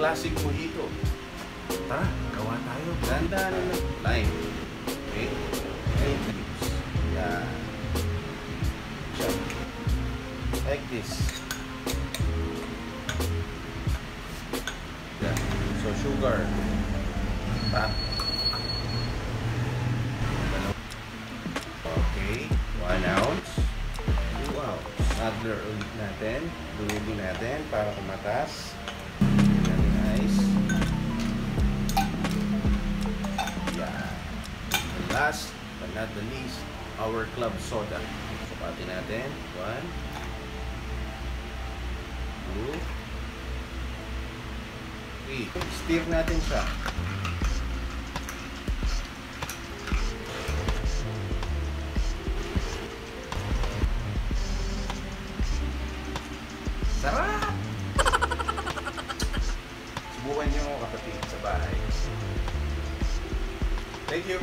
classic mojito. Tara, gawa tayo. Ganda na lime. Okay? Yan. Siya. Like this. Yan. So, sugar. Pa. Okay. 1 ounce. 2 ounce. Adler ulit natin. Dumili natin para kumatas. Very nice. Yan. And last but not the least, our club soda. Sukatin natin. 1, 2, 3. Stir natin siya. Sarap! Subukan nyo kapatid sa bahay. Thank you!